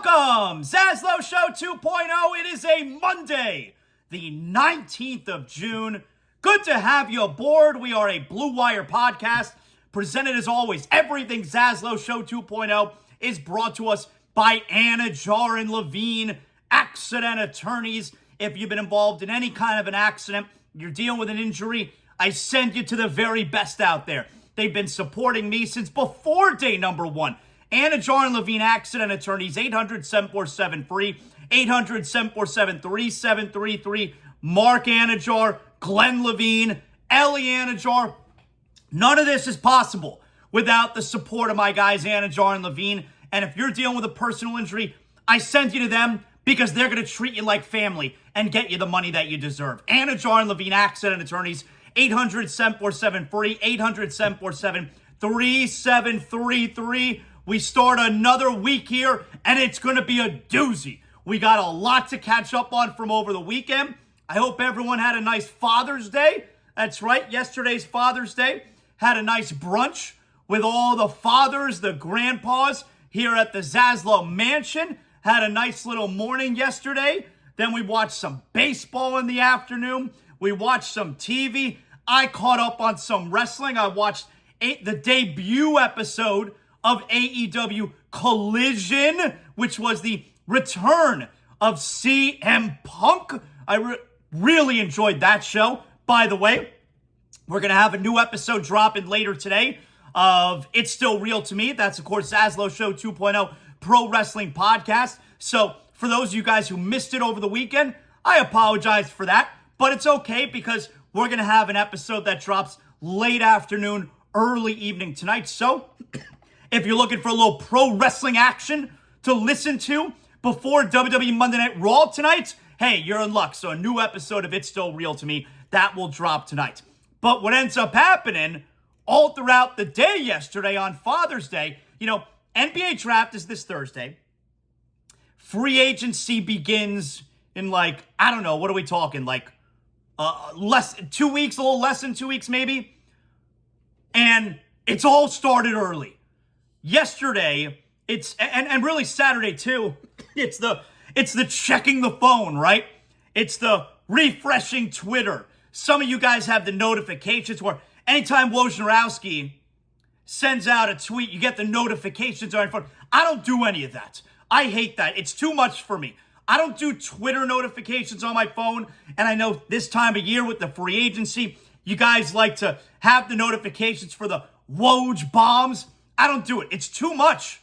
Welcome, ZASLOW Show 2.0. It is a Monday, the 19th of June. Good to have you aboard. We are a Blue Wire podcast, presented as always. Everything ZASLOW Show 2.0 is brought to us by Anidjar and Levine, accident attorneys. If you've been involved in any kind of an accident, you're dealing with an injury, I send you to the very best out there. They've been supporting me since before day number one. Anidjar and Levine accident attorneys, 800-747-FREE, 800-747-3733. Mark Anidjar, Glenn Levine, Ellie Anidjar. None of this is possible without the support of my guys Anidjar and Levine. And if you're dealing with a personal injury, I send you to them because they're going to treat you like family and get you the money that you deserve. Anidjar and Levine accident attorneys, 800-747-FREE, 800-747-3733. We start another week here, and it's going to be a doozy. We got a lot to catch up on from over the weekend. I hope everyone had a nice Father's Day. That's right, yesterday's Father's Day. Had a nice brunch with all the fathers, the grandpas here at the ZASLOW Mansion. Had a nice little morning yesterday. Then we watched some baseball in the afternoon. We watched some TV. I caught up on some wrestling. I watched the debut episode of AEW Collision, which was the return of CM Punk. I really enjoyed that show. By the way, we're going to have a new episode dropping later today of It's Still Real to Me. That's, of course, ZASLOW Show 2.0 Pro Wrestling Podcast. So for those of you guys who missed it over the weekend, I apologize for that. But it's okay because we're going to have an episode that drops late afternoon, early evening tonight. So if you're looking for a little pro wrestling action to listen to before WWE Monday Night Raw tonight, hey, you're in luck. So a new episode of It's Still Real to Me, that will drop tonight. But what ends up happening all throughout the day yesterday on Father's Day, NBA draft is this Thursday. Free agency begins in what are we talking? Less 2 weeks, a little less than 2 weeks maybe. And it's all started early. Yesterday, and really Saturday too, it's the checking the phone, right? It's the refreshing Twitter. Some of you guys have the notifications where anytime Wojnarowski sends out a tweet, you get the notifications on your phone. I don't do any of that. I hate that. It's too much for me. I don't do Twitter notifications on my phone, and I know this time of year with the free agency, you guys like to have the notifications for the Woj bombs. I don't do it. It's too much.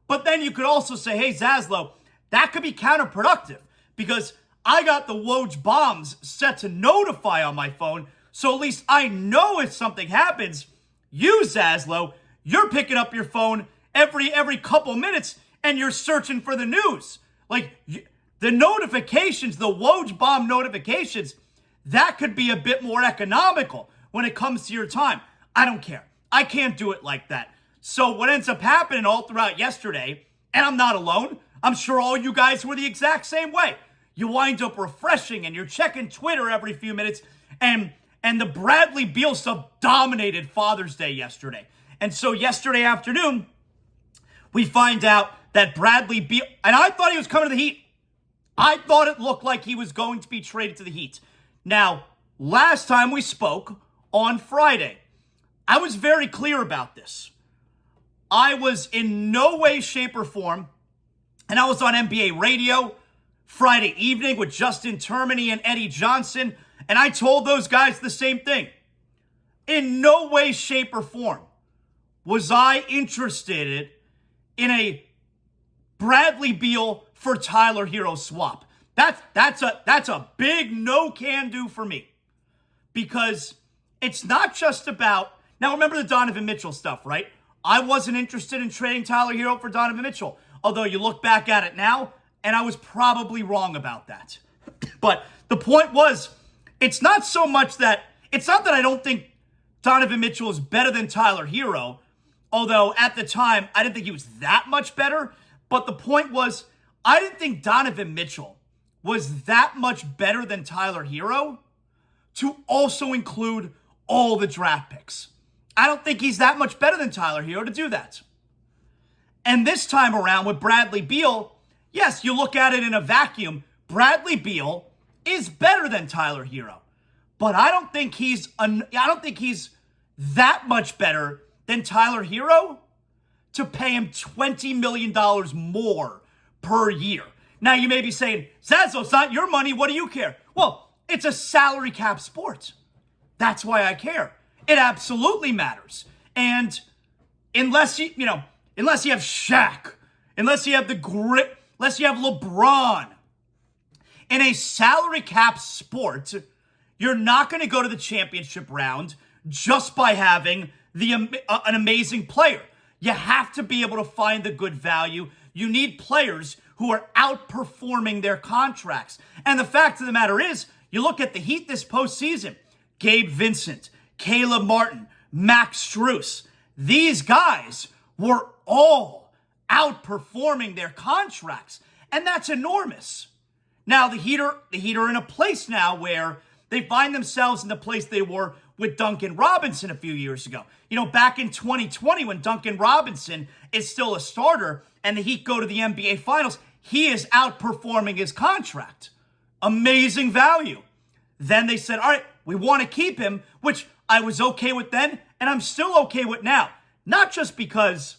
But then you could also say, hey, ZASLOW, that could be counterproductive because I got the Woj bombs set to notify on my phone, so at least I know if something happens. You, ZASLOW, you're picking up your phone every couple minutes and you're searching for the news. The notifications, the Woj bomb notifications, that could be a bit more economical when it comes to your time. I don't care. I can't do it like that. So what ends up happening all throughout yesterday, and I'm not alone, I'm sure all you guys were the exact same way. You wind up refreshing and you're checking Twitter every few minutes, and the Bradley Beal stuff dominated Father's Day yesterday. And so yesterday afternoon, we find out that Bradley Beal, and I thought he was coming to the Heat. I thought it looked like he was going to be traded to the Heat. Now, last time we spoke on Friday, I was very clear about this. I was in no way, shape, or form, and I was on NBA radio Friday evening with Justin Termini and Eddie Johnson, and I told those guys the same thing. In no way, shape, or form was I interested in a Bradley Beal for Tyler Hero swap. That's a big no can do for me because it's not just about, now remember the Donovan Mitchell stuff, right? I wasn't interested in trading Tyler Hero for Donovan Mitchell, although you look back at it now, and I was probably wrong about that. But the point was, it's not that I don't think Donovan Mitchell is better than Tyler Hero, although at the time, I didn't think he was that much better. But the point was, I didn't think Donovan Mitchell was that much better than Tyler Hero to also include all the draft picks. I don't think he's that much better than Tyler Hero to do that. And this time around with Bradley Beal, yes, you look at it in a vacuum, Bradley Beal is better than Tyler Hero. But I don't think he's that much better than Tyler Hero to pay him $20 million more per year. Now you may be saying, Zaslow, it's not your money, what do you care? Well, it's a salary cap sport. That's why I care. It absolutely matters. And unless you have Shaq, unless you have the grit, unless you have LeBron, in a salary cap sport, you're not going to go to the championship round just by having an amazing player. You have to be able to find the good value. You need players who are outperforming their contracts. And the fact of the matter is, you look at the Heat this postseason, Gabe Vincent, Caleb Martin, Max Strus, these guys were all outperforming their contracts. And that's enormous. Now, the Heat are in a place now where they find themselves in the place they were with Duncan Robinson a few years ago. Back in 2020 when Duncan Robinson is still a starter and the Heat go to the NBA Finals, he is outperforming his contract. Amazing value. Then they said, all right, we want to keep him, which I was okay with then, and I'm still okay with now. Not just because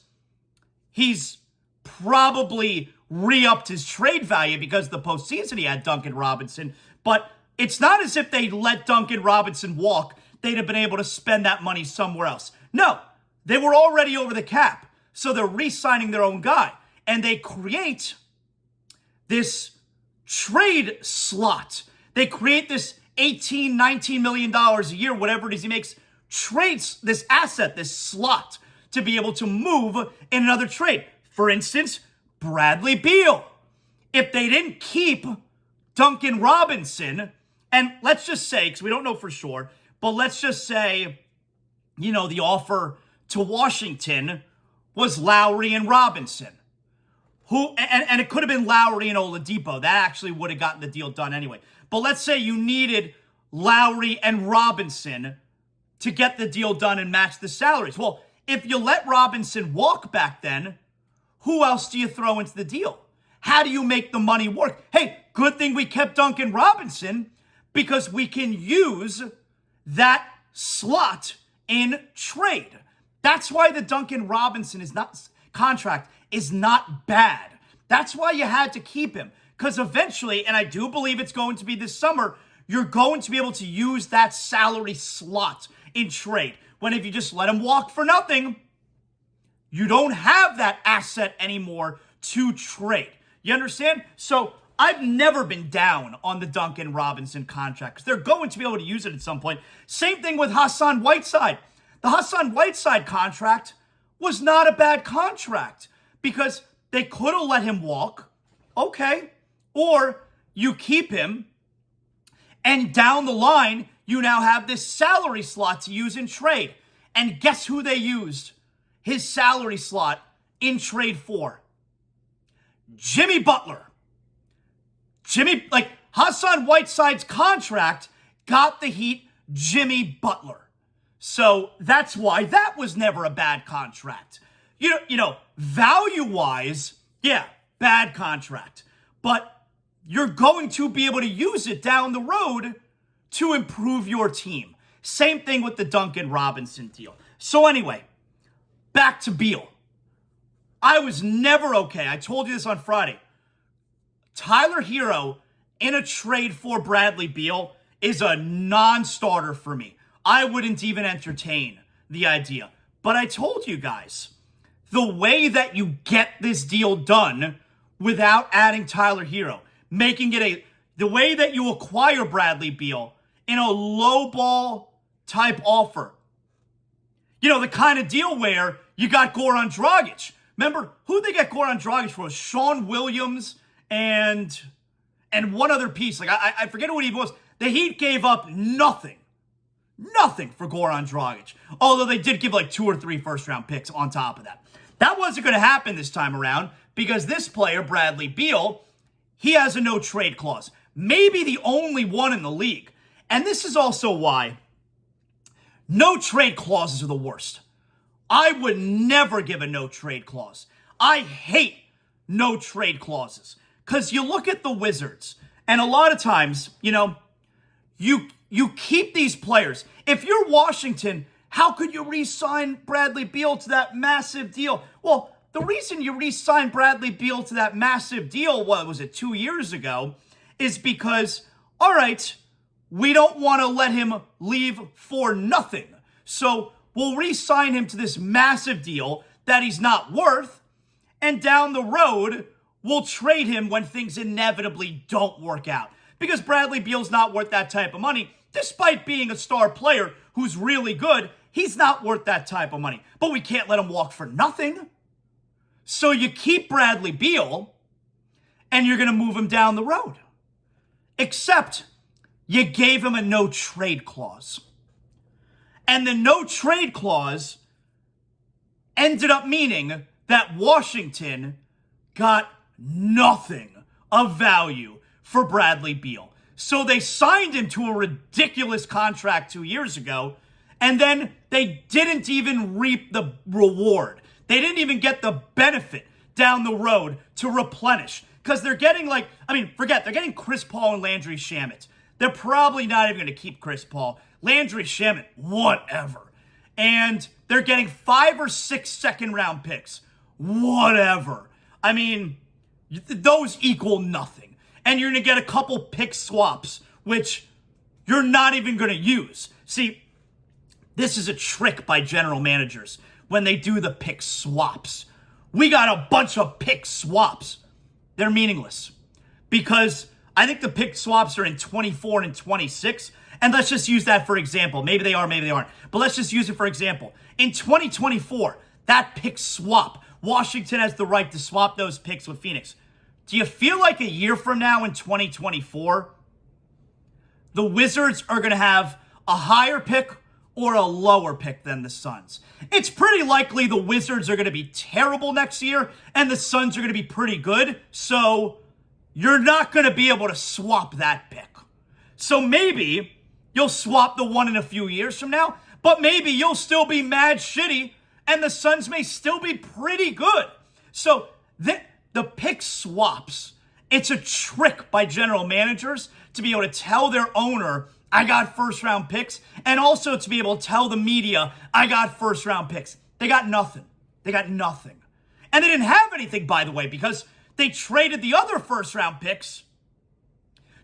he's probably re-upped his trade value because of the postseason he had Duncan Robinson, but it's not as if they let Duncan Robinson walk. They'd have been able to spend that money somewhere else. No, they were already over the cap, so they're re-signing their own guy, and they create this trade slot. They create this $18, $19 million a year, whatever it is he makes, trades this asset, this slot, to be able to move in another trade. For instance, Bradley Beal. If they didn't keep Duncan Robinson, and let's just say, because we don't know for sure, but let's just say, the offer to Washington was Lowry and Robinson. And it could have been Lowry and Oladipo. That actually would have gotten the deal done anyway. But let's say you needed Lowry and Robinson to get the deal done and match the salaries. Well, if you let Robinson walk back then, who else do you throw into the deal? How do you make the money work? Hey, good thing we kept Duncan Robinson because we can use that slot in trade. That's why the Duncan Robinson contract is not bad. That's why you had to keep him. Because eventually, and I do believe it's going to be this summer, you're going to be able to use that salary slot in trade. When if you just let him walk for nothing, you don't have that asset anymore to trade. You understand? So I've never been down on the Duncan Robinson contract because they're going to be able to use it at some point. Same thing with Hassan Whiteside. The Hassan Whiteside contract was not a bad contract because they could have let him walk. Okay. Or you keep him, and down the line, you now have this salary slot to use in trade. And guess who they used his salary slot in trade for? Jimmy Butler. Hassan Whiteside's contract got the Heat Jimmy Butler. So that's why that was never a bad contract. Value-wise, yeah, bad contract. But you're going to be able to use it down the road to improve your team. Same thing with the Duncan Robinson deal. So anyway, back to Beal. I was never okay. I told you this on Friday. Tyler Hero in a trade for Bradley Beal is a non-starter for me. I wouldn't even entertain the idea. But I told you guys, the way that you get this deal done without adding Tyler Hero, making it the way that you acquire Bradley Beal in a low ball type offer. The kind of deal where you got Goran Dragic. Remember, who they get Goran Dragic for? Sean Williams and one other piece. I forget who he was. The Heat gave up nothing for Goran Dragic. Although they did give 2 or 3 first-round picks on top of that. That wasn't going to happen this time around because this player, Bradley Beal, he has a no-trade clause. Maybe the only one in the league. And this is also why no-trade clauses are the worst. I would never give a no-trade clause. I hate no trade clauses. Because you look at the Wizards, and a lot of times, you keep these players. If you're Washington, how could you re-sign Bradley Beal to that massive deal? Well, the reason you re-signed Bradley Beal to that massive deal, what was it, 2 years ago, is because, all right, we don't want to let him leave for nothing. So we'll re-sign him to this massive deal that he's not worth, and down the road, we'll trade him when things inevitably don't work out. Because Bradley Beal's not worth that type of money. Despite being a star player who's really good, he's not worth that type of money. But we can't let him walk for nothing. So you keep Bradley Beal, and you're going to move him down the road. Except you gave him a no-trade clause. And the no-trade clause ended up meaning that Washington got nothing of value for Bradley Beal. So they signed him to a ridiculous contract 2 years ago, and then they didn't even reap the reward. They didn't even get the benefit down the road to replenish. Because they're getting they're getting Chris Paul and Landry Shamet. They're probably not even going to keep Chris Paul. Landry Shamet, whatever. And they're getting 5 or 6 second-round picks. Whatever. I mean, those equal nothing. And you're going to get a couple pick swaps, which you're not even going to use. See, this is a trick by general managers when they do the pick swaps. We got a bunch of pick swaps. They're meaningless. Because I think the pick swaps are in 24 and 26. And let's just use that for example. Maybe they are, maybe they aren't. But let's just use it for example. In 2024, that pick swap, Washington has the right to swap those picks with Phoenix. Do you feel like a year from now in 2024, the Wizards are going to have a higher pick or a lower pick than the Suns? It's pretty likely the Wizards are going to be terrible next year and the Suns are going to be pretty good. So you're not going to be able to swap that pick. So maybe you'll swap the one in a few years from now, but maybe you'll still be mad shitty and the Suns may still be pretty good. So the pick swaps, it's a trick by general managers to be able to tell their owner, I got first-round picks, and also to be able to tell the media, I got first-round picks. They got nothing. They got nothing. And they didn't have anything, by the way, because they traded the other first-round picks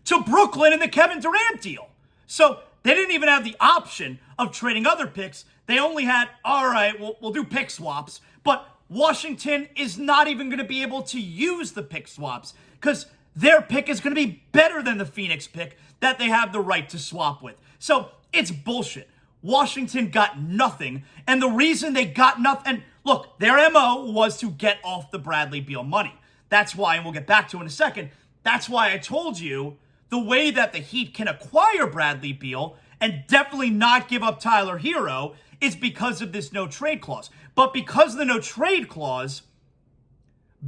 to Brooklyn in the Kevin Durant deal. So they didn't even have the option of trading other picks. They only had, all right, we'll do pick swaps, but Washington is not even going to be able to use the pick swaps because their pick is going to be better than the Phoenix pick that they have the right to swap with. So it's bullshit. Washington got nothing, and the reason they got nothing, and look, their MO was to get off the Bradley Beal money. That's why, and we'll get back to it in a second, that's why I told you the way that the Heat can acquire Bradley Beal and definitely not give up Tyler Hero is because of this no-trade clause. But because of the no-trade clause,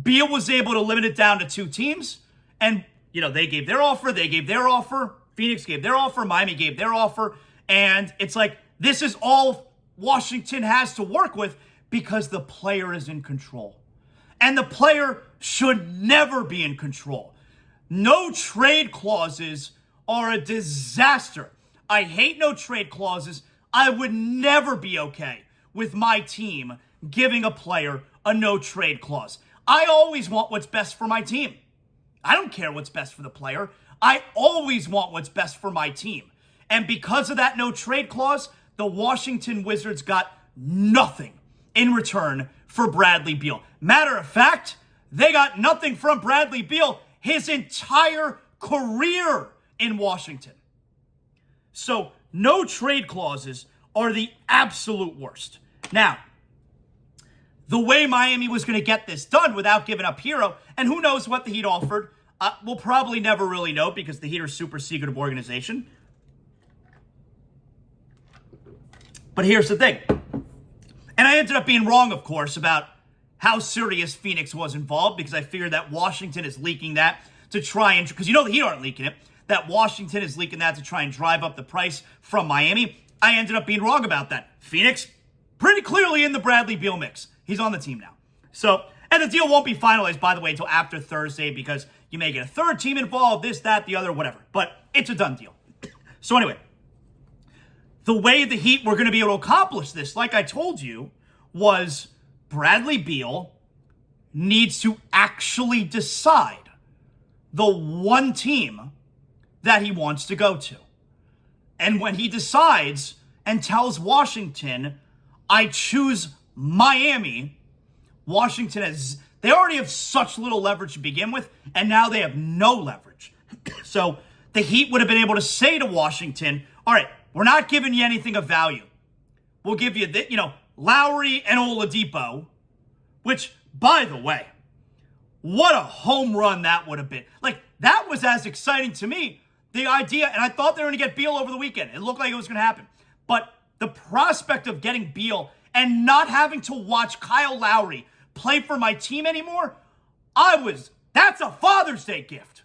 Beal was able to limit it down to 2 teams. And, they gave their offer, Phoenix gave their offer, Miami gave their offer. And it's like, this is all Washington has to work with because the player is in control. And the player should never be in control. No-trade clauses are a disaster. I hate no-trade clauses. I would never be okay with my team giving a player a no-trade clause. I always want what's best for my team. I don't care what's best for the player. I always want what's best for my team. And because of that no-trade clause, the Washington Wizards got nothing in return for Bradley Beal. Matter of fact, they got nothing from Bradley Beal his entire career in Washington. So no trade clauses are the absolute worst. Now, the way Miami was going to get this done without giving up Hero, and who knows what the Heat offered, we'll probably never really know because the Heat are a super secretive organization. But here's the thing. And I ended up being wrong, of course, about how serious Phoenix was involved because I figured that Washington is leaking that to try and, because the Heat aren't leaking it, that Washington is leaking that to try and drive up the price from Miami. I ended up being wrong about that. Phoenix, pretty clearly in the Bradley Beal mix. He's on the team now. So, And the deal won't be finalized, by the way, until after Thursday because you may get a third team involved, this, that, the other, whatever. But it's a done deal. So anyway, the way the Heat were going to be able to accomplish this, like I told you, was Bradley Beal needs to actually decide the one team that he wants to go to. And when he decides and tells Washington, I choose Miami, Washington they already have such little leverage to begin with, and now they have no leverage. So the Heat would have been able to say to Washington, all right, we're not giving you anything of value. We'll give you, Lowry and Oladipo, which, by the way, what a home run that would have been. Like, that was as exciting to me, the idea, and I thought they were going to get Beal over the weekend. It looked like it was going to happen. But the prospect of getting Beal and not having to watch Kyle Lowry play for my team anymore, that's a Father's Day gift.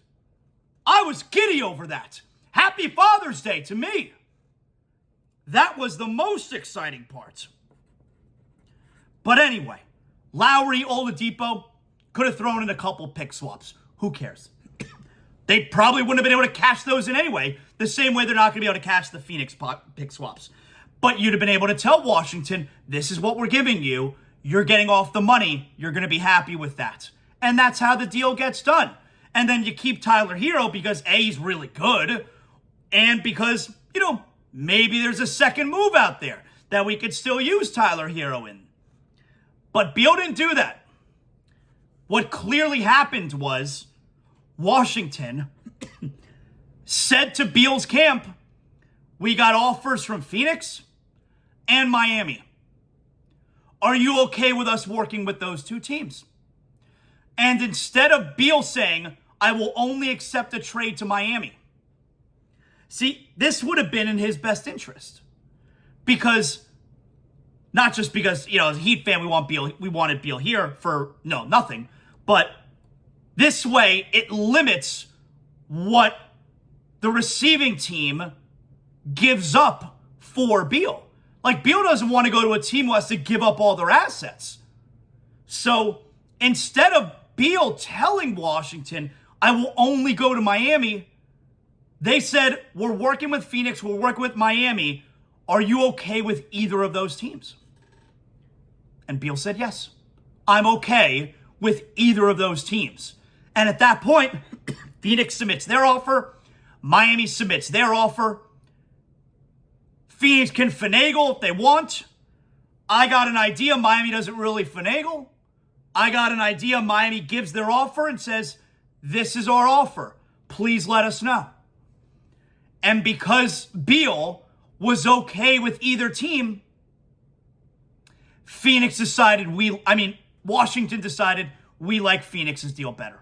I was giddy over that. Happy Father's Day to me. That was the most exciting part. But anyway, Lowry, Oladipo could have thrown in a couple pick swaps. Who cares? They probably wouldn't have been able to cash those in anyway, the same way they're not going to be able to cash the Phoenix pick swaps. But you'd have been able to tell Washington, this is what we're giving you. You're getting off the money. You're going to be happy with that. And that's how the deal gets done. And then you keep Tyler Hero because A, he's really good, and because, maybe there's a second move out there that we could still use Tyler Hero in. But Beal didn't do that. What clearly happened was Washington said to Beal's camp, we got offers from Phoenix and Miami. Are you okay with us working with those two teams? And instead of Beal saying, I will only accept a trade to Miami. See, this would have been in his best interest. Because, not just because, as a Heat fan, we wanted Beal here for, nothing. But this way, it limits what the receiving team gives up for Beal. Like, Beal doesn't want to go to a team who has to give up all their assets. So, instead of Beal telling Washington, I will only go to Miami, they said, we're working with Phoenix, we're working with Miami. Are you okay with either of those teams? And Beal said, yes, I'm okay with either of those teams. And at that point, Phoenix submits their offer, Miami submits their offer. Phoenix can finagle if they want. I got an idea Miami doesn't really finagle. I got an idea Miami gives their offer and says, this is our offer. Please let us know. And because Beal was okay with either team, Washington decided we like Phoenix's deal better.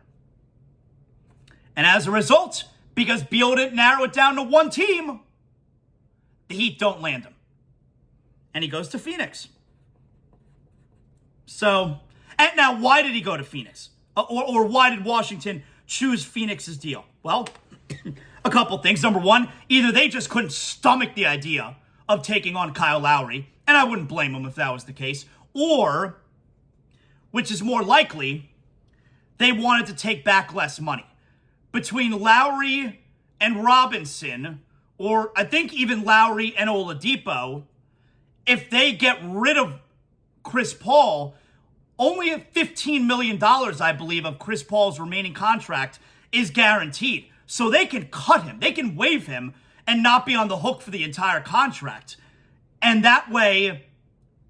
And as a result, because Beal didn't narrow it down to one team, the Heat don't land him. And he goes to Phoenix. So, and now why did he go to Phoenix? Or why did Washington choose Phoenix's deal? Well, a couple things. Number one, either they just couldn't stomach the idea of taking on Kyle Lowry, and I wouldn't blame them if that was the case, or, which is more likely, they wanted to take back less money. Between Lowry and Robinson, or I think even Lowry and Oladipo, if they get rid of Chris Paul, only $15 million, I believe, of Chris Paul's remaining contract is guaranteed. So they can cut him. They can waive him and not be on the hook for the entire contract. And that way,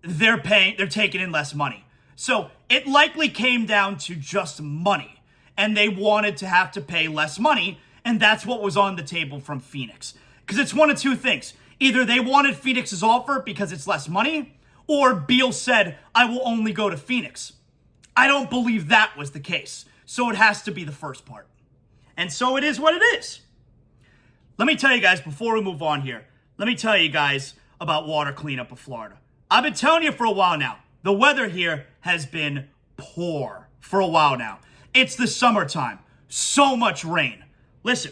they're taking in less money. So it likely came down to just money. And they wanted to have to pay less money. And that's what was on the table from Phoenix. Because it's one of two things. Either they wanted Phoenix's offer because it's less money, or Beal said, I will only go to Phoenix. I don't believe that was the case. So it has to be the first part. And so it is what it is. Let me tell you guys, before we move on here, let me tell you guys about water cleanup of Florida. I've been telling you for a while now, the weather here has been poor for a while now. It's the summertime. So much rain. Listen,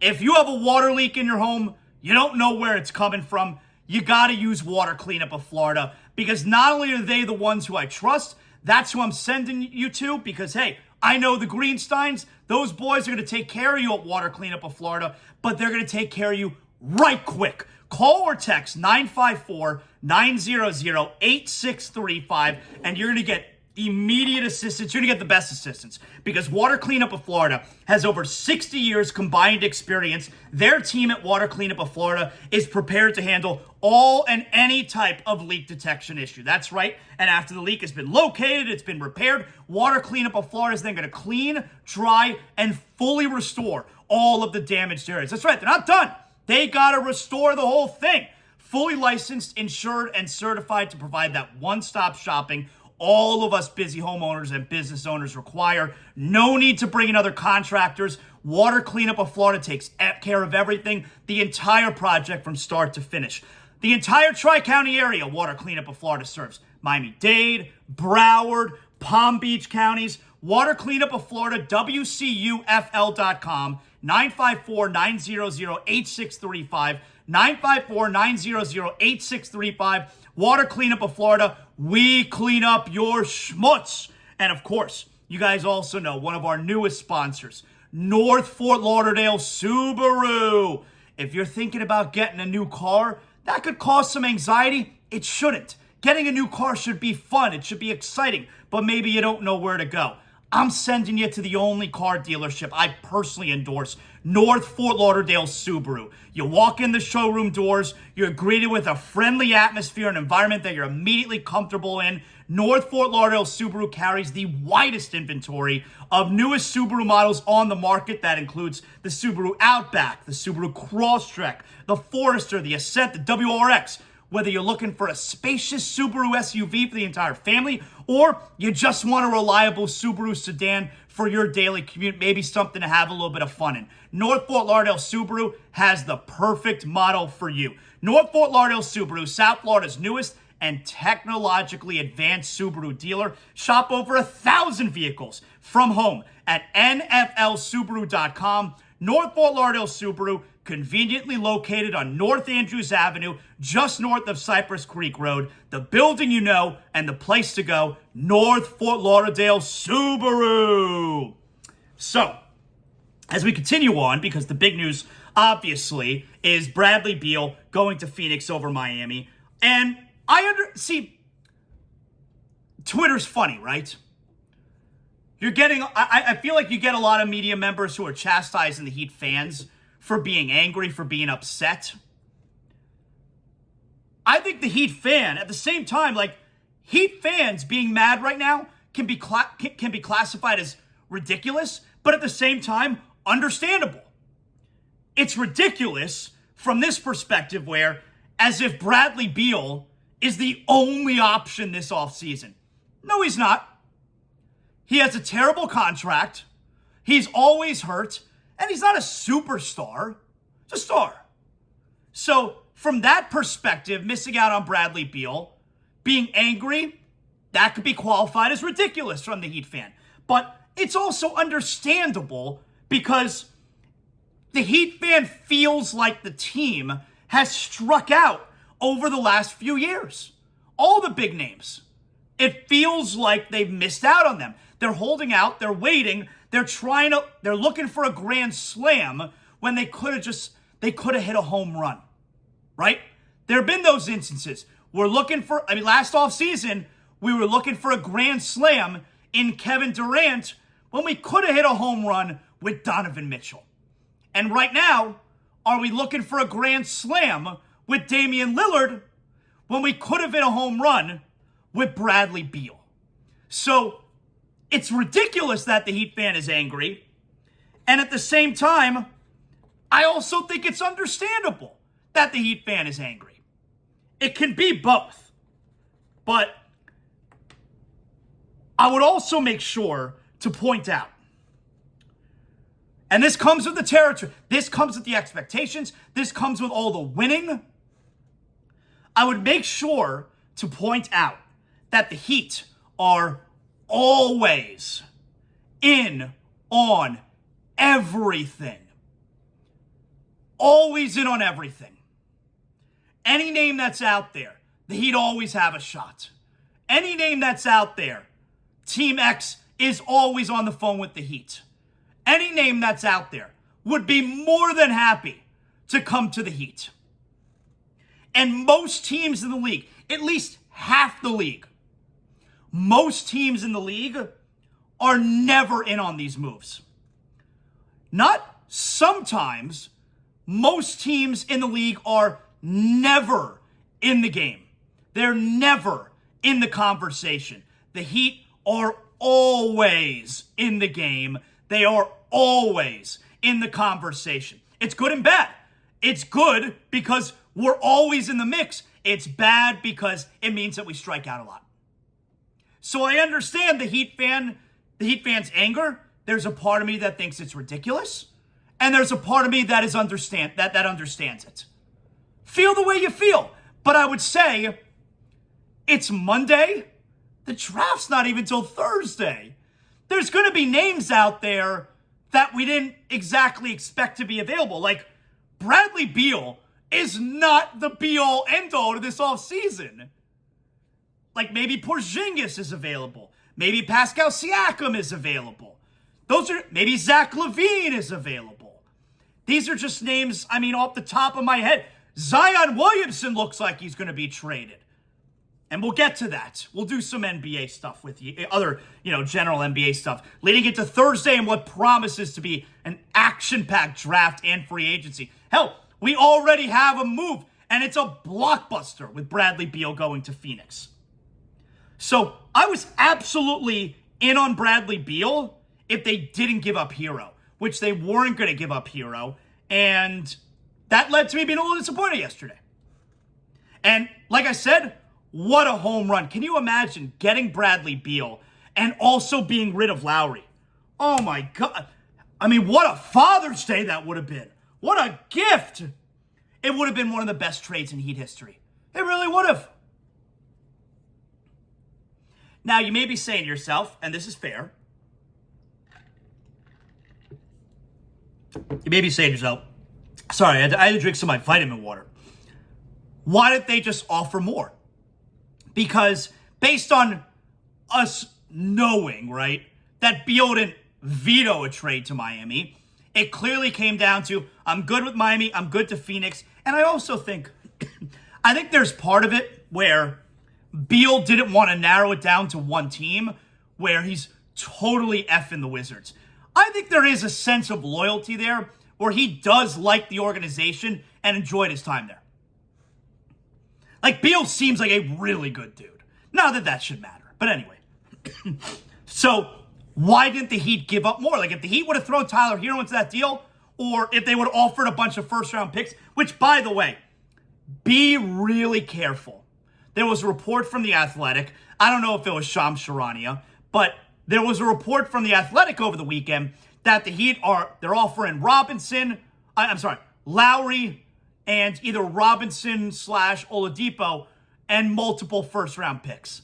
if you have a water leak in your home, you don't know where it's coming from, you got to use Water Cleanup of Florida, because not only are they the ones who I trust, That's who I'm sending you to because, hey, I know the Greensteins. Those boys are going to take care of you at Water Cleanup of Florida, but they're going to take care of you right quick. Call or text 954-900-8635, and you're going to get immediate assistance. You're going to get the best assistance because Water Cleanup of Florida has over 60 years combined experience. Their team at Water Cleanup of Florida is prepared to handle all and any type of leak detection issue. That's right. And after the leak has been located, it's been repaired, Water Cleanup of Florida is then going to clean, dry, and fully restore all of the damaged areas. That's right. They're not done. They got to restore the whole thing. Fully licensed, insured, and certified to provide that one-stop shopping all of us busy homeowners and business owners require. No need to bring in other contractors. Water Cleanup of Florida takes care of everything, the entire project from start to finish. The entire Tri-County area Water Cleanup of Florida serves. Miami-Dade, Broward, Palm Beach counties. Water Cleanup of Florida, WCUFL.com, 954-900-8635, 954-900-8635. Water Cleanup of Florida, we clean up your schmutz. And of course, you guys also know one of our newest sponsors, North Fort Lauderdale Subaru. If you're thinking about getting a new car, that could cause some anxiety. It shouldn't. Getting a new car should be fun. It should be exciting, but maybe you don't know where to go. I'm sending you to the only car dealership I personally endorse, North Fort Lauderdale Subaru. You walk in the showroom doors, you're greeted with a friendly atmosphere and environment that you're immediately comfortable in. North Fort Lauderdale Subaru carries the widest inventory of newest Subaru models on the market. That includes the Subaru Outback, the Subaru Crosstrek, the Forester, the Ascent, the WRX. Whether you're looking for a spacious Subaru SUV for the entire family, or you just want a reliable Subaru sedan for your daily commute, maybe something to have a little bit of fun in. North Fort Lauderdale Subaru has the perfect model for you. North Fort Lauderdale Subaru, South Florida's newest and technologically advanced Subaru dealer. Shop over 1,000 vehicles from home at nflsubaru.com. North Fort Lauderdale Subaru, conveniently located on North Andrews Avenue, just north of Cypress Creek Road. The building you know and the place to go, North Fort Lauderdale Subaru. So, as we continue on, because the big news, obviously, is Bradley Beal going to Phoenix over Miami. And see, Twitter's funny, right? I feel like you get a lot of media members who are chastising the Heat fans for being angry, for being upset. I think the Heat fan, at the same time, Heat fans being mad right now can be classified as ridiculous, but at the same time, understandable. It's ridiculous from this perspective where, as if Bradley Beal is the only option this offseason. No, he's not. He has a terrible contract. He's always hurt. And he's not a superstar. He's a star. So, from that perspective, missing out on Bradley Beal, being angry, that could be qualified as ridiculous from the Heat fan. But it's also understandable because the Heat fan feels like the team has struck out over the last few years. All the big names. It feels like they've missed out on them. They're holding out. They're waiting. They're looking for a grand slam when they could have hit a home run, right? There have been those instances. Last offseason, we were looking for a grand slam in Kevin Durant when we could have hit a home run with Donovan Mitchell. And right now, are we looking for a grand slam with Damian Lillard when we could have hit a home run with Bradley Beal? So, it's ridiculous that the Heat fan is angry. And at the same time, I also think it's understandable that the Heat fan is angry. It can be both. But I would also make sure to point out, and this comes with the territory, this comes with the expectations, this comes with all the winning. I would make sure to point out that the Heat are always in on everything. Always in on everything. Any name that's out there, the Heat always have a shot. Any name that's out there, Team X is always on the phone with the Heat. Any name that's out there would be more than happy to come to the Heat. And most teams in the league, at least half the league, most teams in the league are never in on these moves. Not sometimes. Most teams in the league are never in the game. They're never in the conversation. The Heat are always in the game. They are always in the conversation. It's good and bad. It's good because we're always in the mix. It's bad because it means that we strike out a lot. So I understand the Heat fans' anger. There's a part of me that thinks it's ridiculous, and there's a part of me that understands it. Feel the way you feel. But I would say it's Monday. The draft's not even till Thursday. There's going to be names out there that we didn't exactly expect to be available. Like Bradley Beal is not the be-all, end-all to this offseason. Like maybe Porzingis is available. Maybe Pascal Siakam is available. Maybe Zach Levine is available. These are just names, off the top of my head. Zion Williamson looks like he's going to be traded. And we'll get to that. We'll do some NBA stuff with you, other, general NBA stuff, leading into Thursday and what promises to be an action-packed draft and free agency. Hell, we already have a move, and it's a blockbuster with Bradley Beal going to Phoenix. So I was absolutely in on Bradley Beal if they didn't give up Hero, which they weren't going to give up Hero, and that led to me being a little disappointed yesterday. And like I said, what a home run. Can you imagine getting Bradley Beal and also being rid of Lowry? Oh my God. What a Father's Day that would have been. What a gift. It would have been one of the best trades in Heat history. It really would have. Now, you may be saying to yourself, and this is fair, you may be saying to yourself, sorry, I had to drink some of my vitamin water. Why didn't they just offer more? Because based on us knowing, right, that Beal didn't veto a trade to Miami, it clearly came down to, I'm good with Miami, I'm good to Phoenix, and I also think, I think there's part of it where Beal didn't want to narrow it down to one team where he's totally effing the Wizards. I think there is a sense of loyalty there where he does like the organization and enjoyed his time there. Like, Beal seems like a really good dude. Not that should matter. But anyway. So, why didn't the Heat give up more? Like, if the Heat would have thrown Tyler Hero into that deal, or if they would have offered a bunch of first-round picks, which, by the way, be really careful. There was a report from The Athletic. I don't know if it was Shams Charania, but there was a report from The Athletic over the weekend that the Heat they're offering Lowry, and either Robinson/Oladipo and multiple first-round picks.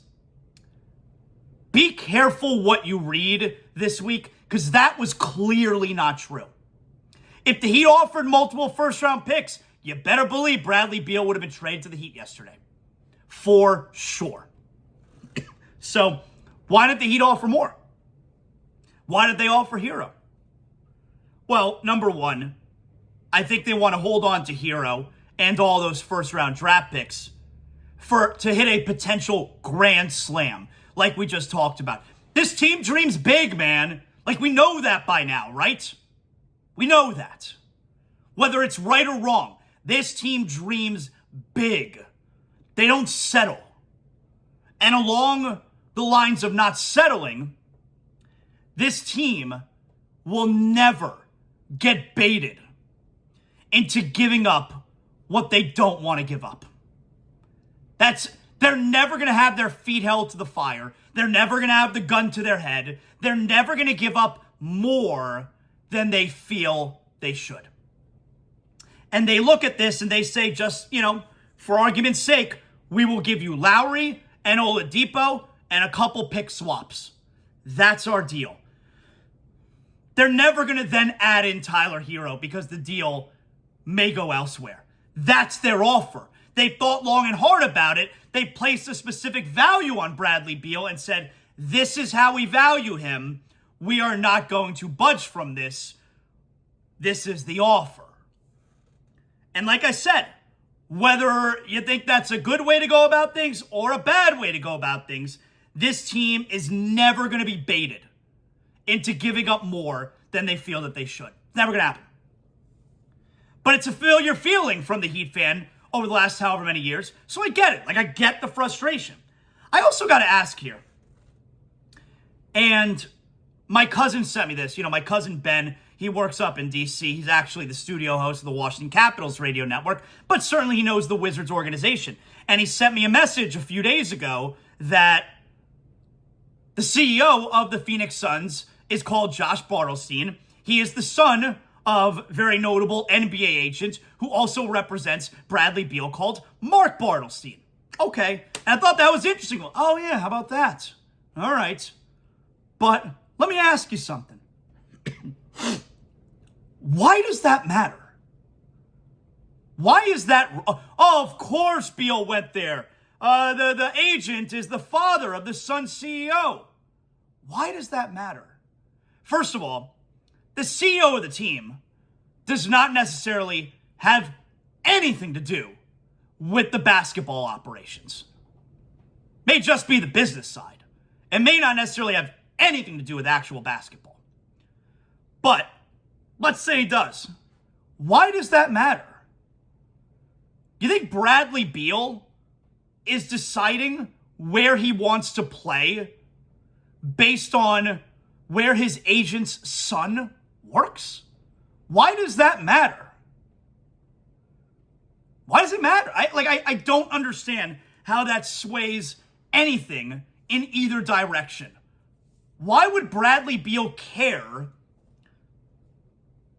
Be careful what you read this week, because that was clearly not true. If the Heat offered multiple first-round picks, you better believe Bradley Beal would have been traded to the Heat yesterday. For sure. So, why did the Heat offer more? Why did they offer Hero? Well, number one, I think they want to hold on to Hero and all those first-round draft picks to hit a potential grand slam, like we just talked about. This team dreams big, man. Like, we know that by now, right? We know that. Whether it's right or wrong, this team dreams big. They don't settle. And along the lines of not settling, this team will never get baited into giving up what they don't want to give up. They're never going to have their feet held to the fire. They're never going to have the gun to their head. They're never going to give up more than they feel they should. And they look at this and they say, just, for argument's sake, we will give you Lowry and Oladipo and a couple pick swaps. That's our deal. They're never going to then add in Tyler Hero because the deal may go elsewhere. That's their offer. They thought long and hard about it. They placed a specific value on Bradley Beal and said, This is how we value him. We are not going to budge from this. This is the offer. And like I said, whether you think that's a good way to go about things or a bad way to go about things, this team is never going to be baited into giving up more than they feel that they should. It's never going to happen. But it's a familiar feeling from the Heat fan over the last however many years, so I get it. Like, I get the frustration. I also got to ask here, and my cousin sent me this. My cousin Ben, he works up in D.C. He's actually the studio host of the Washington Capitals radio network, but certainly he knows the Wizards organization. And he sent me a message a few days ago that the CEO of the Phoenix Suns is called Josh Bartelstein. He is the son of very notable NBA agent who also represents Bradley Beal called Mark Bartelstein. Okay, and I thought that was interesting. Well, oh yeah, how about that? All right. But let me ask you something. Why does that matter? Why is that? Oh, of course Beal went there. The agent is the father of the Suns CEO. Why does that matter? First of all, the CEO of the team does not necessarily have anything to do with the basketball operations. May just be the business side. It may not necessarily have anything to do with actual basketball. But let's say he does. Why does that matter? You think Bradley Beal is deciding where he wants to play based on where his agent's son works? Why does that matter? Why does it matter? I don't understand how that sways anything in either direction. Why would Bradley Beal care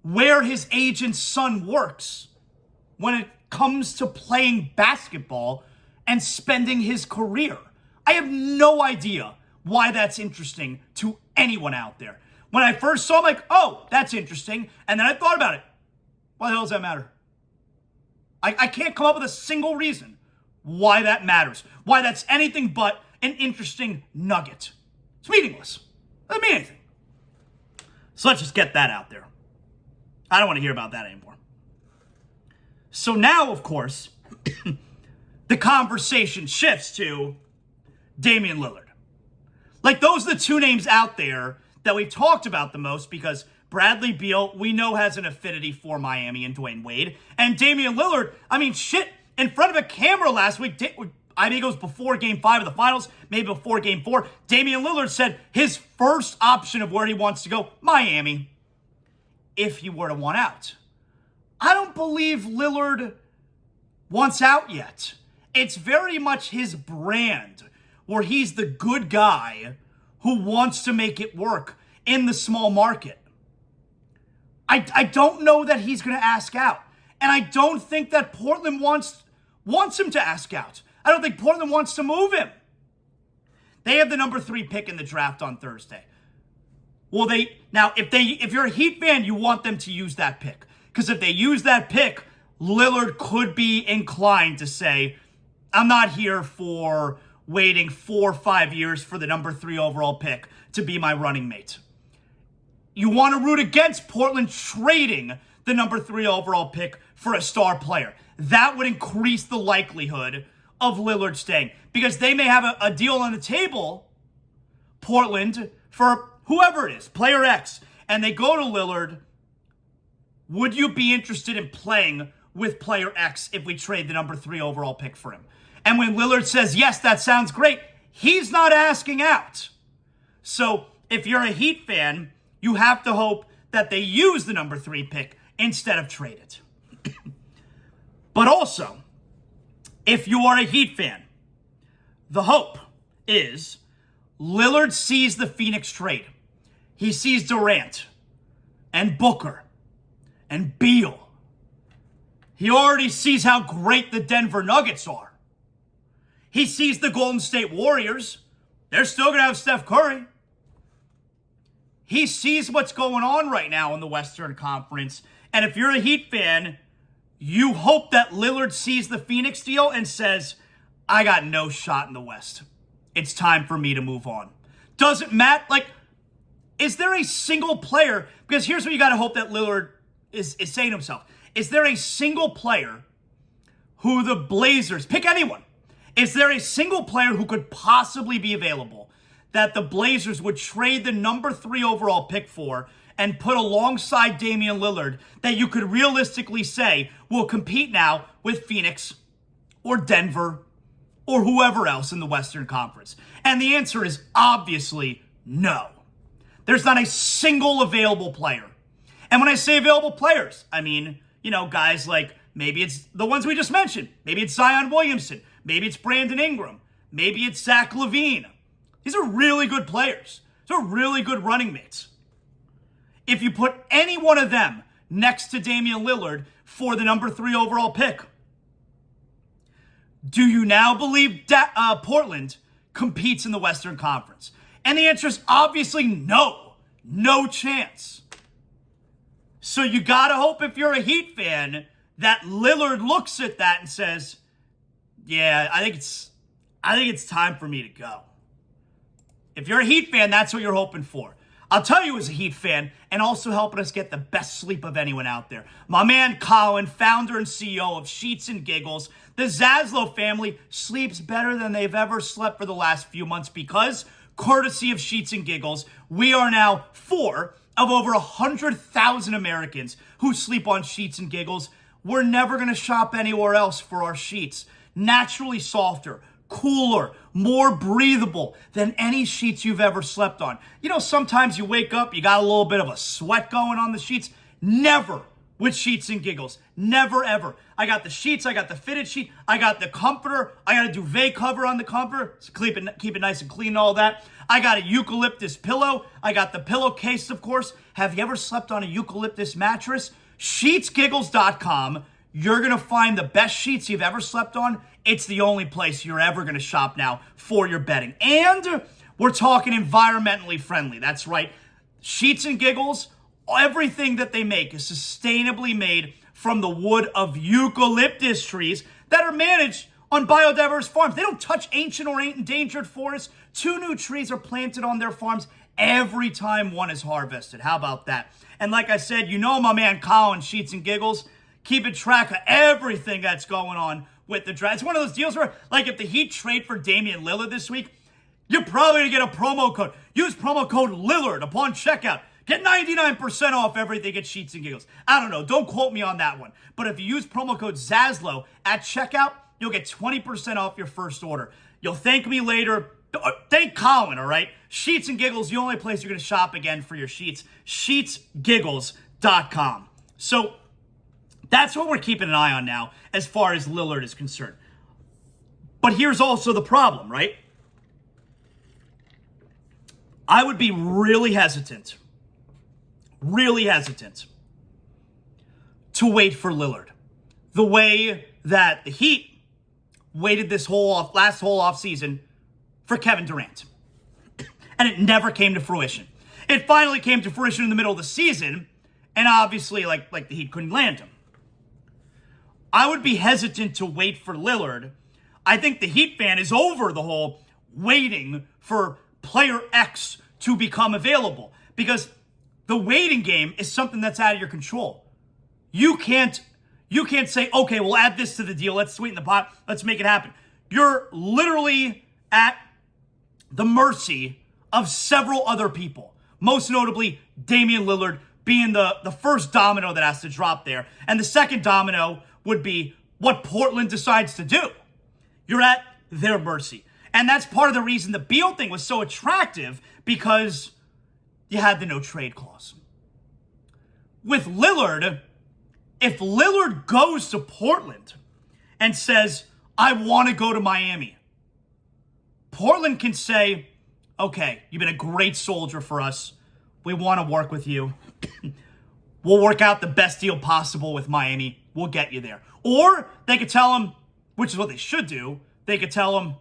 where his agent's son works when it comes to playing basketball and spending his career? I have no idea why that's interesting to anyone out there. When I first saw it, I'm like, oh, that's interesting. And then I thought about it. Why the hell does that matter? I can't come up with a single reason why that matters. Why that's anything but an interesting nugget. It's meaningless. It doesn't mean anything. So let's just get that out there. I don't want to hear about that anymore. So now, of course, the conversation shifts to Damian Lillard. Like, those are the two names out there that we've talked about the most because Bradley Beal, we know, has an affinity for Miami and Dwayne Wade. And Damian Lillard, in front of a camera last week, I think it was before Game 5 of the Finals, maybe before Game 4, Damian Lillard said his first option of where he wants to go, Miami, if he were to want out. I don't believe Lillard wants out yet. It's very much his brand, where he's the good guy who wants to make it work in the small market. I don't know that he's going to ask out. And I don't think that Portland wants him to ask out. I don't think Portland wants to move him. They have the number 3 pick in the draft on Thursday. Well, if you're a Heat fan, you want them to use that pick. Because if they use that pick, Lillard could be inclined to say, I'm not here for waiting 4 or 5 years for the number 3 overall pick to be my running mate. You want to root against Portland trading the number 3 overall pick for a star player. That would increase the likelihood of Lillard staying. Because they may have a deal on the table, Portland, for whoever it is, player X, and they go to Lillard, would you be interested in playing with player X if we trade the number 3 overall pick for him? And when Lillard says, yes, that sounds great, he's not asking out. So if you're a Heat fan, you have to hope that they use the number 3 pick instead of trade it. But also, if you are a Heat fan, the hope is Lillard sees the Phoenix trade. He sees Durant and Booker and Beal. He already sees how great the Denver Nuggets are. He sees the Golden State Warriors. They're still going to have Steph Curry. He sees what's going on right now in the Western Conference. And if you're a Heat fan, you hope that Lillard sees the Phoenix deal and says, I got no shot in the West. It's time for me to move on. Doesn't matter. Like, is there a single player? Because here's what you got to hope that Lillard is saying to himself. Is there a single player who the Blazers, pick anyone, is there a single player who could possibly be available that the Blazers would trade the number 3 overall pick for and put alongside Damian Lillard that you could realistically say will compete now with Phoenix or Denver or whoever else in the Western Conference? And the answer is obviously no. There's not a single available player. And when I say available players, I mean, guys like, maybe it's the ones we just mentioned. Maybe it's Zion Williamson. Maybe it's Brandon Ingram. Maybe it's Zach Levine. These are really good players. These are really good running mates. If you put any one of them next to Damian Lillard for the number 3 overall pick, do you now believe that Portland competes in the Western Conference? And the answer is obviously no. No chance. So you gotta hope, if you're a Heat fan, that Lillard looks at that and says, yeah, I think it's time for me to go. If you're a Heat fan, that's what you're hoping for. I'll tell you, as a Heat fan, and also helping us get the best sleep of anyone out there, my man Colin, founder and CEO of Sheets and Giggles, the ZASLOW family sleeps better than they've ever slept for the last few months because, courtesy of Sheets and Giggles, we are now 4 of over 100,000 Americans who sleep on Sheets and Giggles. We're never going to shop anywhere else for our sheets. Naturally softer, cooler, more breathable than any sheets you've ever slept on. Sometimes you wake up, you got a little bit of a sweat going on the sheets. Never with Sheets and Giggles. Never, ever. I got the sheets, I got the fitted sheet, I got the comforter, I got a duvet cover on the comforter, so keep it nice and clean and all that. I got a eucalyptus pillow, I got the pillowcase, of course. Have you ever slept on a eucalyptus mattress? Sheetsgiggles.com. You're going to find the best sheets you've ever slept on. It's the only place you're ever going to shop now for your bedding. And we're talking environmentally friendly. That's right. Sheets and Giggles, everything that they make is sustainably made from the wood of eucalyptus trees that are managed on biodiverse farms. They don't touch ancient or endangered forests. 2 new trees are planted on their farms every time one is harvested. How about that? And like I said, my man Colin, Sheets and Giggles, keeping track of everything that's going on with the draft. It's one of those deals where, like, if the Heat trade for Damian Lillard this week, you're probably going to get a promo code. Use promo code Lillard upon checkout. Get 99% off everything at Sheets and Giggles. I don't know. Don't quote me on that one. But if you use promo code ZASLOW at checkout, you'll get 20% off your first order. You'll thank me later. Thank Colin, all right? Sheets and Giggles, the only place you're going to shop again for your sheets. Sheetsgiggles.com. So that's what we're keeping an eye on now as far as Lillard is concerned. But here's also the problem, right? I would be really hesitant to wait for Lillard. The way that the Heat waited last whole offseason for Kevin Durant. And it never came to fruition. It finally came to fruition in the middle of the season, and obviously, like the Heat couldn't land him. I would be hesitant to wait for Lillard. I think the Heat fan is over the whole waiting for player X to become available, because the waiting game is something that's out of your control. You can't say, okay, we'll add this to the deal. Let's sweeten the pot. Let's make it happen. You're literally at the mercy of several other people, most notably Damian Lillard being the first domino that has to drop there. And the second domino would be what Portland decides to do. You're at their mercy. And that's part of the reason the Beal thing was so attractive, because you had the no trade clause. With Lillard, if Lillard goes to Portland and says, I want to go to Miami, Portland can say, okay, you've been a great soldier for us. We want to work with you. We'll work out the best deal possible with Miami. We'll get you there. Or they could tell him, which is what they should do, they could tell him,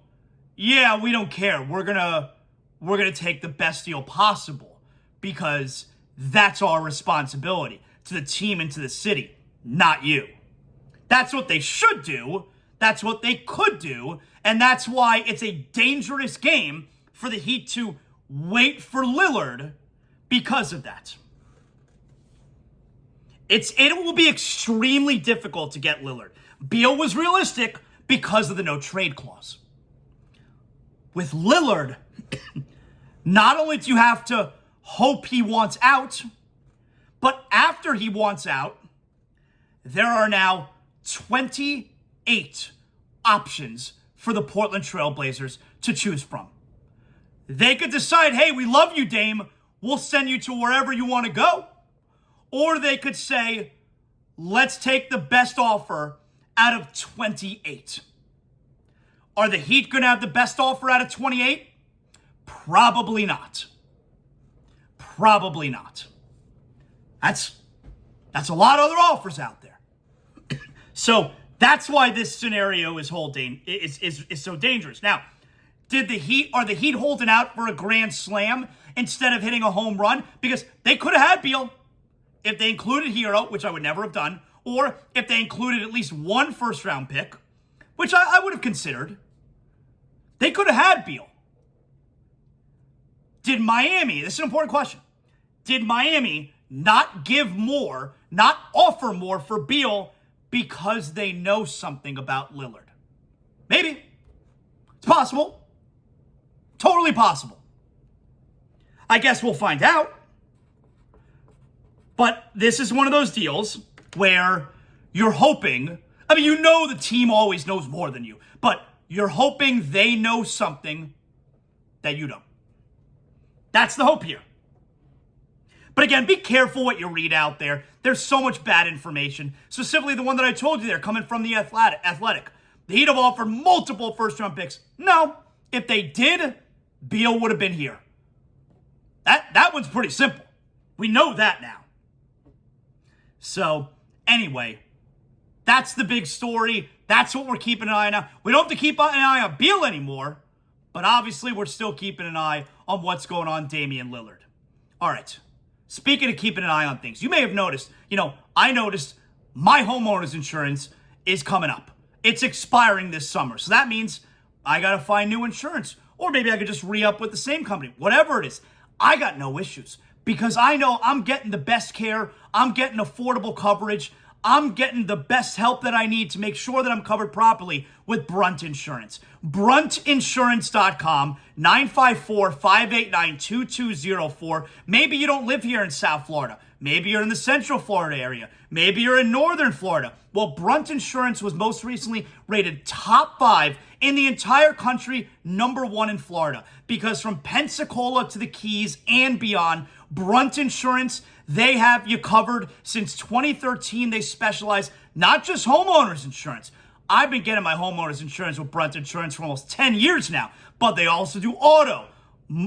yeah, we don't care. We're gonna take the best deal possible, because that's our responsibility to the team and to the city, not you. That's what they should do. That's what they could do. And that's why it's a dangerous game for the Heat to wait for Lillard because of that. It will be extremely difficult to get Lillard. Beal was realistic because of the no trade clause. With Lillard, not only do you have to hope he wants out, but after he wants out, there are now 28 options for the Portland Trail Blazers to choose from. They could decide, hey, we love you, Dame. We'll send you to wherever you want to go. Or they could say, let's take the best offer out of 28. Are the Heat going to have the best offer out of 28? Probably not. Probably not. That's a lot of other offers out there. So that's why this scenario is so dangerous. Now, are the Heat holding out for a grand slam instead of hitting a home run? Because they could have had Beal if they included Hero, which I would never have done, or if they included at least one first-round pick, which I would have considered. They could have had Beal. Did Miami, this is an important question, did Miami not give more, not offer more for Beal because they know something about Lillard? Maybe. It's possible. Totally possible. I guess we'll find out. But this is one of those deals where you're hoping, I mean, you know the team always knows more than you, but you're hoping they know something that you don't. That's the hope here. But again, be careful what you read out there. There's so much bad information. Specifically the one that I told you there, coming from the Athletic. The Heat have offered multiple first-round picks. No, if they did, Beal would have been here. That one's pretty simple. We know that now. So, anyway, that's the big story. That's what we're keeping an eye on now. We don't have to keep an eye on Beal anymore, but obviously we're still keeping an eye on what's going on Damian Lillard. All right. Speaking of keeping an eye on things, you may have noticed, I noticed my homeowner's insurance is coming up. It's expiring this summer. So that means I got to find new insurance. Or maybe I could just re-up with the same company. Whatever it is. I got no issues because I know I'm getting the best care. I'm getting affordable coverage. I'm getting the best help that I need to make sure that I'm covered properly with Brunt Insurance. Bruntinsurance.com, 954-589-2204. Maybe you don't live here in South Florida. Maybe you're in the Central Florida area. Maybe you're in Northern Florida. Well, Brunt Insurance was most recently rated top 5 in the entire country, number 1 in Florida. Because from Pensacola to the Keys and beyond, Brunt Insurance, they have you covered. Since 2013, they specialize not just homeowners insurance. I've been getting my homeowners insurance with Brunt Insurance for almost 10 years now. But they also do auto,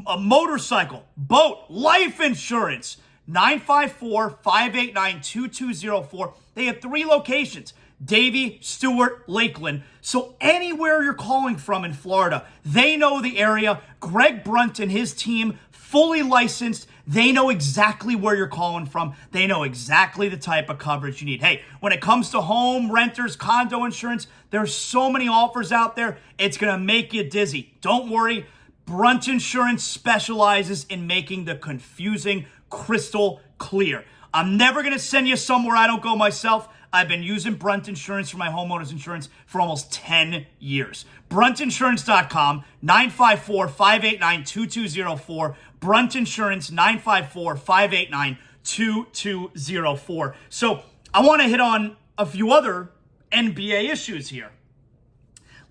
a motorcycle, boat, life insurance. 954-589-2204. They have 3 locations: Davie, Stewart, Lakeland. So anywhere you're calling from in Florida, they know the area. Greg Brunt and his team, fully licensed. They know exactly where you're calling from. They know exactly the type of coverage you need. Hey, when it comes to home, renters, condo insurance, there's so many offers out there, it's going to make you dizzy. Don't worry. Brunt Insurance specializes in making the confusing crystal clear. I'm never going to send you somewhere I don't go myself. I've been using Brunt Insurance for my homeowner's insurance for almost 10 years. Bruntinsurance.com, 954-589-2204. Brunt Insurance, 954-589-2204. So I want to hit on a few other NBA issues here.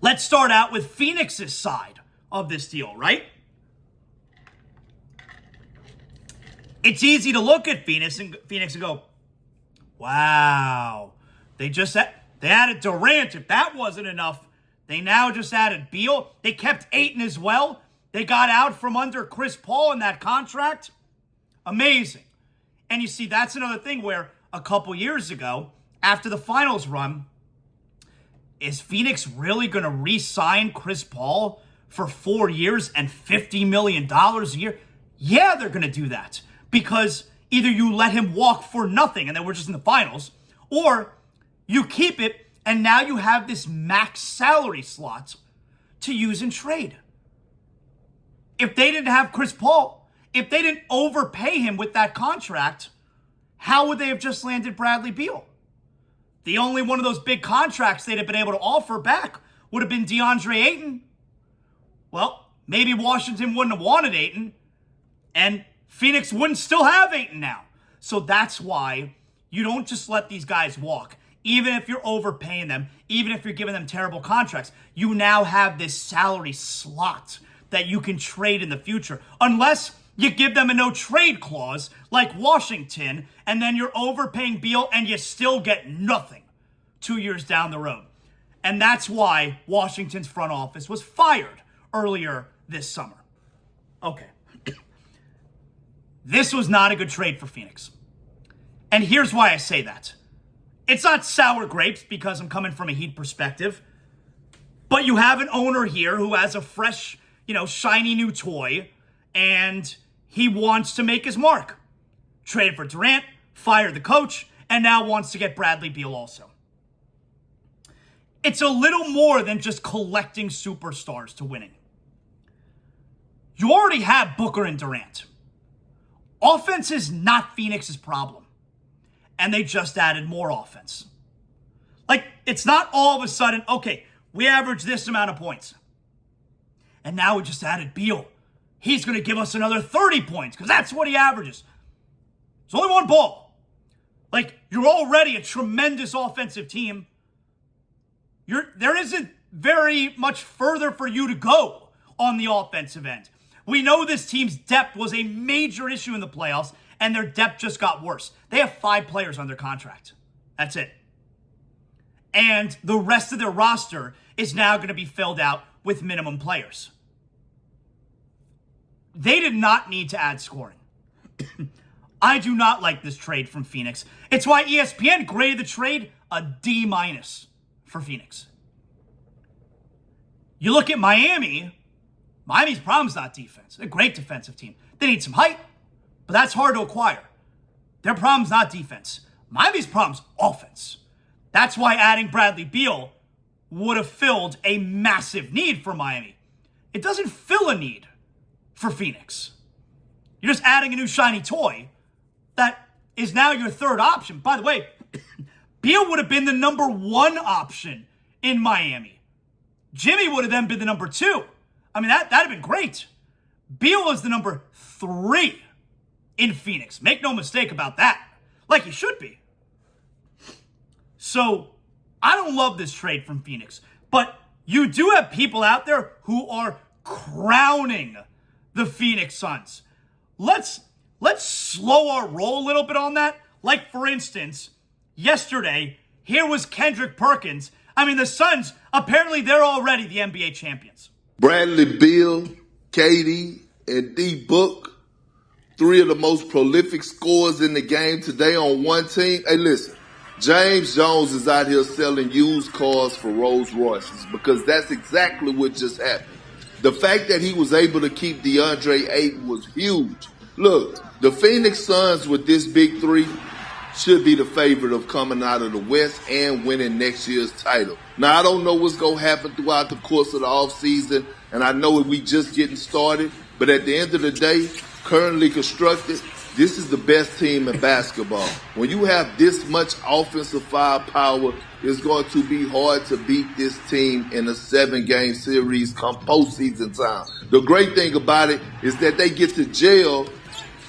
Let's start out with Phoenix's side of this deal, right? It's easy to look at Phoenix and go, wow, they added Durant. If that wasn't enough, they now just added Beal. They kept Ayton as well. They got out from under Chris Paul in that contract. Amazing. And you see, that's another thing where a couple years ago, after the finals run, is Phoenix really going to re-sign Chris Paul for 4 years and $50 million a year? Yeah, they're going to do that. Because either you let him walk for nothing and then we're just in the finals, or you keep it and now you have this max salary slot to use in trade. If they didn't have Chris Paul, if they didn't overpay him with that contract, how would they have just landed Bradley Beal? The only one of those big contracts they'd have been able to offer back would have been DeAndre Ayton. Well, maybe Washington wouldn't have wanted Ayton, and Phoenix wouldn't still have Ayton now. So that's why you don't just let these guys walk. Even if you're overpaying them, even if you're giving them terrible contracts, you now have this salary slot that you can trade in the future. Unless you give them a no-trade clause like Washington, and then you're overpaying Beal and you still get nothing 2 years down the road. And that's why Washington's front office was fired earlier this summer. Okay. This was not a good trade for Phoenix. And here's why I say that. It's not sour grapes because I'm coming from a Heat perspective, but you have an owner here who has a fresh, shiny new toy, and he wants to make his mark. Traded for Durant, fired the coach, and now wants to get Bradley Beal also. It's a little more than just collecting superstars to winning. You already have Booker and Durant. Offense is not Phoenix's problem. And they just added more offense. It's not all of a sudden, okay, we average this amount of points. And now we just added Beal. He's going to give us another 30 points because that's what he averages. There's only one ball. You're already a tremendous offensive team. There isn't very much further for you to go on the offensive end. We know this team's depth was a major issue in the playoffs, and their depth just got worse. They have 5 players under contract. That's it. And the rest of their roster is now going to be filled out with minimum players. They did not need to add scoring. I do not like this trade from Phoenix. It's why ESPN graded the trade a D- for Phoenix. You look at Miami's problem's not defense. They're a great defensive team. They need some height, but that's hard to acquire. Their problem's not defense. Miami's problem's offense. That's why adding Bradley Beal would have filled a massive need for Miami. It doesn't fill a need for Phoenix. You're just adding a new shiny toy that is now your third option. By the way, Beal would have been the number 1 option in Miami. Jimmy would have then been the number 2. That'd have been great. Beal was the number 3 in Phoenix. Make no mistake about that. He should be. So, I don't love this trade from Phoenix. But you do have people out there who are crowning the Phoenix Suns. Let's slow our roll a little bit on that. For instance, yesterday, here was Kendrick Perkins. The Suns, apparently they're already the NBA champions. Bradley Beal, KD, and D-Book, 3 of the most prolific scorers in the game today on one team. Hey, listen, James Jones is out here selling used cars for Rolls Royces because that's exactly what just happened. The fact that he was able to keep DeAndre Ayton was huge. Look, the Phoenix Suns with this big 3 should be the favorite of coming out of the West and winning next year's title. Now, I don't know what's going to happen throughout the course of the offseason, and I know we just getting started, but at the end of the day, currently constructed, this is the best team in basketball. When you have this much offensive firepower, it's going to be hard to beat this team in a 7-game series come postseason time. The great thing about it is that they get to jail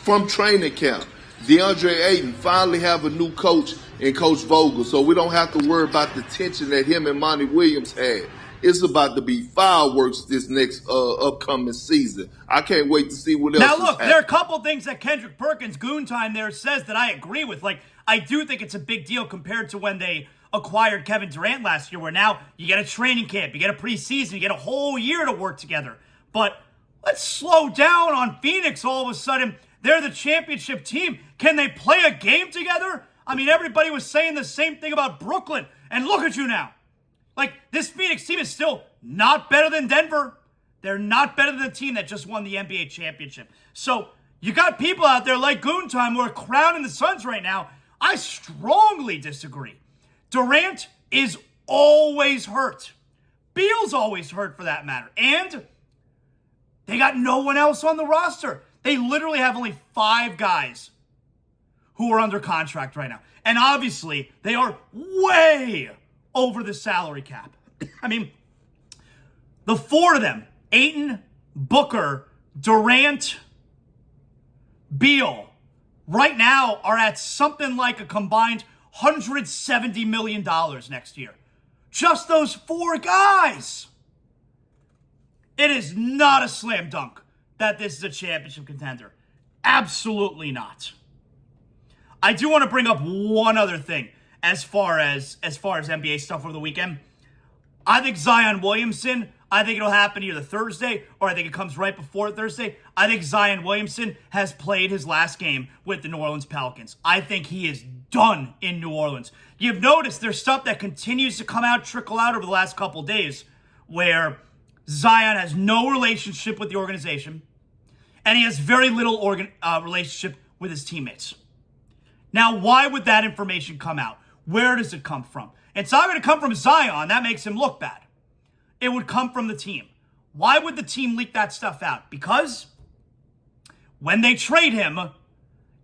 from training camp. DeAndre Ayton finally have a new coach in Coach Vogel, so we don't have to worry about the tension that him and Monty Williams had. It's about to be fireworks this next upcoming season. I can't wait to see what else. Now, look, there are a couple things that Kendrick Perkins, Goon Time, there says that I agree with. I do think it's a big deal compared to when they acquired Kevin Durant last year, where now you get a training camp, you get a preseason, you get a whole year to work together. But let's slow down on Phoenix all of a sudden. They're the championship team. Can they play a game together? Everybody was saying the same thing about Brooklyn. And look at you now. This Phoenix team is still not better than Denver. They're not better than the team that just won the NBA championship. So you got people out there like Goon Time who are crowning the Suns right now. I strongly disagree. Durant is always hurt. Beal's always hurt for that matter. And They got no one else on the roster. They literally have only 5 guys who are under contract right now. And obviously, they are way over the salary cap. I mean, the 4 of them, Ayton, Booker, Durant, Beal, right now are at something like a combined $170 million next year. Just those 4 guys. It is not a slam dunk that this is a championship contender. Absolutely not. I do want to bring up one other thing as far as NBA stuff over the weekend. I think Zion Williamson, I think it'll happen either Thursday or I think it comes right before Thursday. I think Zion Williamson has played his last game with the New Orleans Pelicans. I think he is done in New Orleans. You've noticed there's stuff that continues to trickle out over the last couple days where Zion has no relationship with the organization and he has very little relationship with his teammates. Now, why would that information come out? Where does it come from? It's not going to come from Zion. That makes him look bad. It would come from the team. Why would the team leak that stuff out? Because when they trade him,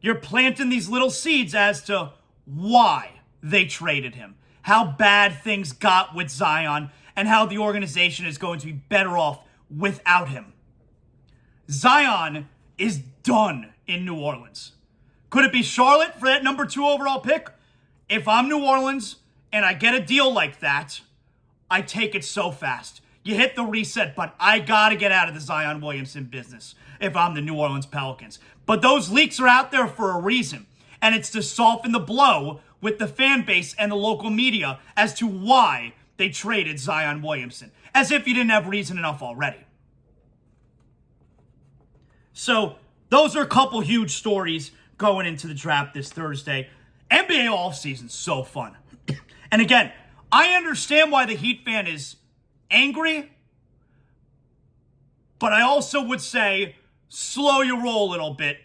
you're planting these little seeds as to why they traded him, how bad things got with Zion, and how the organization is going to be better off without him. Zion is done in New Orleans. Could it be Charlotte for that number 2 overall pick? If I'm New Orleans and I get a deal like that, I take it so fast. You hit the reset button. I got to get out of the Zion Williamson business if I'm the New Orleans Pelicans. But those leaks are out there for a reason. And it's to soften the blow with the fan base and the local media as to why they traded Zion Williamson. As if you didn't have reason enough already. So, those are a couple huge stories going into the draft this Thursday. NBA offseason's so fun. And again, I understand why the Heat fan is angry, but I also would say, slow your roll a little bit.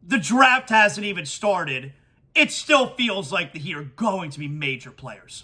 The draft hasn't even started. It still feels like the Heat are going to be major players.